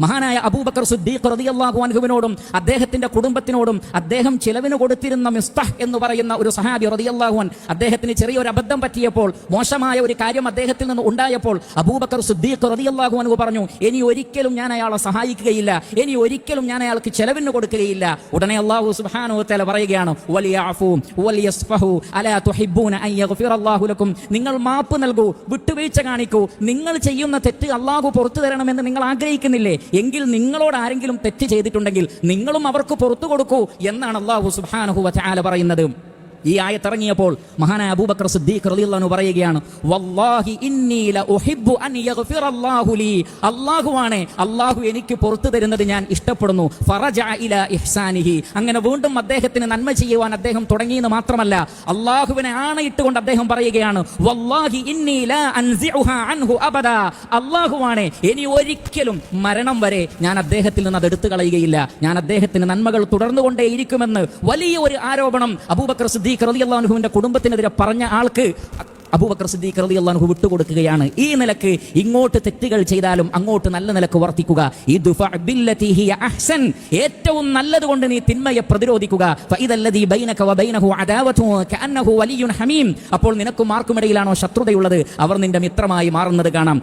മഹാനായ അബൂബക്കർ സിദ്ദീഖ് റളിയല്ലാഹു അൻഹുവിനോടും അദ്ദേഹത്തിന്റെ കുടുംബത്തിനോടും അദ്ദേഹം ചിലവിന് കൊടുത്തിരുന്ന മിസ്തഹ് എന്ന് പറയുന്ന ഒരു സഹാബി റളിയല്ലാഹു അൻഹു അദ്ദേഹത്തിന് ചെറിയൊരു അബദ്ധം പറ്റിയപ്പോൾ, മോശമായ ഒരു കാര്യം അദ്ദേഹത്തിൽ നിന്ന് ഉണ്ടായപ്പോൾ അബൂബക്കർ സിദ്ദീഖ് റളിയല്ലാഹു അൻഹു പറഞ്ഞു, ഇനി ഒരിക്കലും ഞാൻ അയാളെ സഹായിക്കുകയില്ല, ഇനി ഒരിക്കലും ഞാൻ അയാൾക്ക് ചെലവിന് കൊടുക്കുകയില്ല. ഉടനെ അല്ലാഹു സുബ്ഹാനഹു വ തആല പറയുകയാണ്, വലിയഅഫൂ വലിയസ്ഫഹു അലാ തുഹിബ്ബൂന അൻ യഗ്ഫിറല്ലാഹു ലക്കും. നിങ്ങൾ മാപ്പ് നൽകൂ, വിട്ടുവീഴ്ച കാണിക്കൂ. നിങ്ങൾ ചെയ്യുന്ന തെറ്റ് അല്ലാഹു പുറത്തു തരണമെന്ന് നിങ്ങൾ ആഗ്രഹിക്കുന്നില്ലേ? എങ്കിൽ നിങ്ങളോട് ആരെങ്കിലും തെറ്റ് ചെയ്തിട്ടുണ്ടെങ്കിൽ നിങ്ങളും അവർക്ക് പുറത്തു കൊടുക്കൂ എന്നാണ് അല്ലാഹു സുബ്ഹാനഹു വ തആല പറയുന്നത്. ഈ ആയത്ത് ഇറങ്ങിയപ്പോൾ മഹാനായ അബൂബക്കർ സിദ്ദീഖ് റളിയല്ലാഹു അൻഹു പറയുകയാണ്, വല്ലാഹി ഇന്നി ലഉഹിബ്ബു അൻ യഗ്ഫിറല്ലാഹു ലീ. അല്ലാഹുവാണ്, അല്ലാഹു എനിക്ക് പുറത്തു തരുന്നത് ഞാൻ ഇഷ്ടപ്പെടുന്നു. ഫറജഅ ഇലാ ഇഹ്സാനിഹി. അങ്ങനെ വീണ്ടും അദ്ദേഹത്തിന് നന്മ ചെയ്യുവാൻ അദ്ദേഹം തുടങ്ങിയെന്ന് മാത്രമല്ല, അല്ലാഹുവിനെ ആണയിട്ടുകൊണ്ട് അദ്ദേഹം പറയുകയാണ്, വല്ലാഹി ഇന്നി ലാ അൻസിഉഹാ അൻഹു അബദാ. അല്ലാഹുവാണ്, ഇനി ഒരിക്കലും മരണം വരെ ഞാൻ അദ്ദേഹത്തിൽ നിന്ന് അത് എടുത്തു കളയുകയില്ല, ഞാൻ അദ്ദേഹത്തിന് നന്മകൾ തുടർന്നുകൊണ്ടേയിരിക്കുമെന്ന് വലിയ ഒരു ആരോപണം അബൂബക്കർ സിദ്ദീഖ് റളിയല്ലാഹു അൻഹുവിന്റെ കുടുംബത്തിനെതിരെ പറഞ്ഞ ആൾക്ക് അബൂബക്കർ സിദ്ദീഖ് റളിയല്ലാഹു അൻഹു വിട്ടുകൊടുക്കുകയാണ്. ഈ നിലക്ക് ഇങ്ങോട്ട് തെറ്റുകൾ ചെയ്താലും അങ്ങോട്ട് നല്ല നിലക്ക് വർത്തിക്കുക. ഇദ്ഫഅ ബില്ലതി ഹിയ അഹ്സൻ. ഏറ്റവും നല്ലതുകൊണ്ട് നീ തിന്മയെ പ്രതിരോധിക്കുക. ഫഇദല്ലദീ ബൈനക വബൈനഹു അദാവതു കഅന്നഹു വലിയ്യുൻ ഹമീം. അപ്പോൾ നിനക്കും ആർക്കുമിടയിലാണോ ശത്രുതയുള്ളത്, അവർ നിന്റെ മിത്രമായി മാറുന്നത് കാണാം.